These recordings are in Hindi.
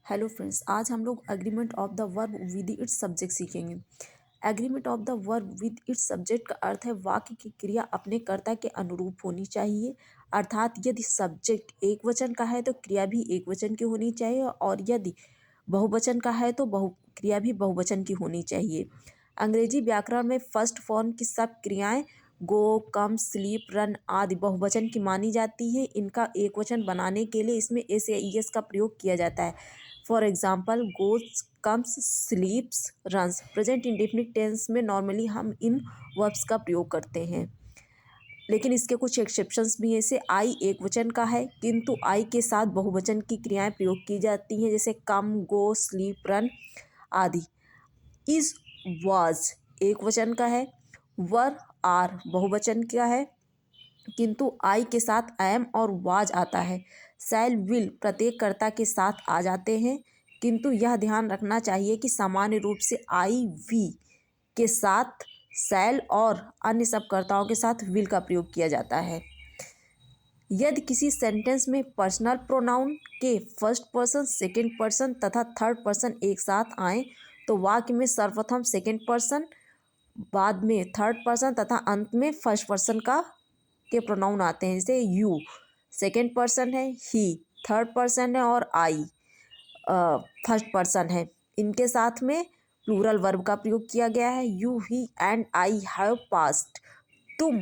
हेलो फ्रेंड्स, आज हम लोग agreement of the verb with its subject सीखेंगे। Agreement of the verb with its subject का अर्थ है वाक्य की क्रिया अपने कर्ता के अनुरूप होनी चाहिए। अर्थात यदि सब्जेक्ट एक वचन का है तो क्रिया भी एक वचन की होनी चाहिए, और यदि बहुवचन का है तो क्रिया भी बहुवचन की होनी चाहिए। अंग्रेजी व्याकरण में फर्स्ट फॉर्म की सब क्रियाएं गो, कम, स्लीप, रन आदि बहुवचन की मानी जाती है। इनका एक वचन बनाने के लिए इसमें एस या ईएस का प्रयोग किया जाता है। For example, goes, comes, sleeps, runs. Present indefinite tense में नॉर्मली हम इन वर्ब्स का प्रयोग करते हैं, लेकिन इसके कुछ एक्सेप्शंस भी हैं। जैसे आई एक वचन का है किंतु आई के साथ बहुवचन की क्रियाएं प्रयोग की जाती हैं, जैसे कम, गो, स्लीप, रन आदि। इज, वाज एक वचन का है। वर, आर बहुवचन का है किंतु आई के साथ एम और वाज आता है। शैल, विल प्रत्येक कर्ता के साथ आ जाते हैं, किंतु यह ध्यान रखना चाहिए कि सामान्य रूप से आई वी के साथ शैल और अन्य सब कर्ताओं के साथ विल का प्रयोग किया जाता है। यदि किसी सेंटेंस में पर्सनल प्रोनाउन के फर्स्ट पर्सन, सेकंड पर्सन तथा थर्ड पर्सन एक साथ आए तो वाक्य में सर्वप्रथम सेकंड पर्सन, बाद में थर्ड पर्सन तथा अंत में फर्स्ट पर्सन के प्रोनाउन आते हैं। जैसे यू सेकंड पर्सन है, ही थर्ड पर्सन है और आई फर्स्ट पर्सन है। इनके साथ में प्लूरल वर्ब का प्रयोग किया गया है। You, he and I have passed. तुम,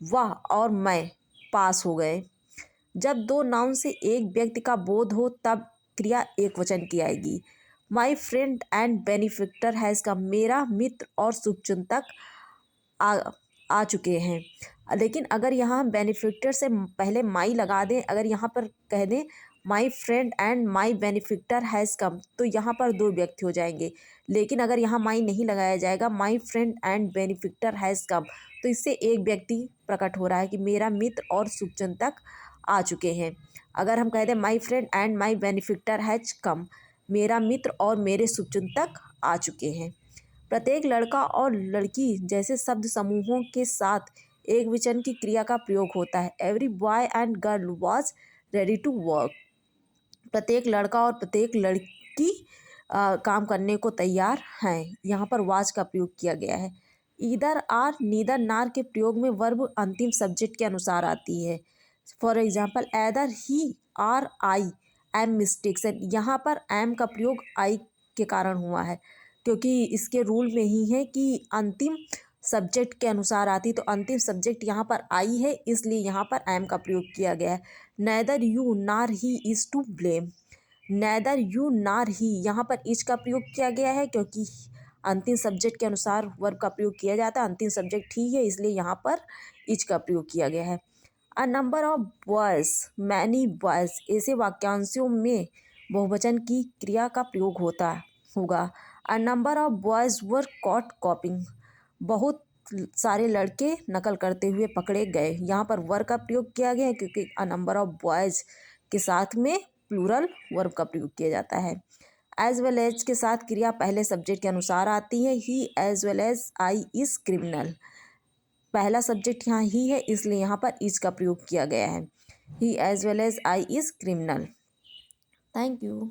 वह और मैं पास हो गए। जब दो नाउन से एक व्यक्ति का बोध हो तब क्रिया एक वचन की आएगी। My friend and benefactor has come. मेरा मित्र और शुभचिंतक आ चुके हैं। लेकिन अगर यहाँ हम बेनिफिक्टर से पहले माई लगा दें, अगर यहाँ पर कह दें my friend and my benefactor has come, तो यहाँ पर दो व्यक्ति हो जाएंगे। लेकिन अगर यहाँ माई नहीं लगाया जाएगा, my friend and benefactor has come, तो इससे एक व्यक्ति प्रकट हो रहा है कि मेरा मित्र और शुभचिंतक आ चुके हैं। अगर हम कह दें my friend and my benefactor has come, मेरा मित्र और मेरे शुभचिंतक आ चुके हैं। प्रत्येक लड़का और लड़की जैसे शब्द समूहों के साथ एक वचन की क्रिया का प्रयोग होता है। Every boy and girl was ready to work. प्रत्येक लड़का और प्रत्येक लड़की काम करने को तैयार हैं। यहाँ पर वाज का प्रयोग किया गया है। ईदर, आर, नीदर, नार के प्रयोग में वर्ब अंतिम सब्जेक्ट के अनुसार आती है। For example, either he are I am mistakes. यहाँ पर एम का प्रयोग आई के कारण हुआ है, क्योंकि इसके रूल में ही है कि अंतिम सब्जेक्ट के अनुसार आती, तो अंतिम सब्जेक्ट यहाँ पर आई है, इसलिए यहाँ पर एम का प्रयोग किया गया है। Neither you nor he is to blame. Neither you nor he, यहाँ पर इज का प्रयोग किया गया है क्योंकि अंतिम सब्जेक्ट के अनुसार वर्ब का प्रयोग किया जाता है। अंतिम सब्जेक्ट ही है, इसलिए यहाँ पर इज का प्रयोग किया गया है। A number of boys, many boys, ऐसे वाक्यांशों में बहुवचन की क्रिया का प्रयोग होगा। A number of boys were caught कॉपिंग। बहुत सारे लड़के नकल करते हुए पकड़े गए। यहाँ पर वर का प्रयोग किया गया है क्योंकि अ नंबर ऑफ बॉयज़ के साथ में प्लूरल वर्ब का प्रयोग किया जाता है। एज वेल एज के साथ क्रिया पहले सब्जेक्ट के अनुसार आती है। He as well as I is criminal. पहला सब्जेक्ट यहाँ ही है, इसलिए यहाँ पर इज का प्रयोग किया गया है। He as well as I is criminal. Thank you.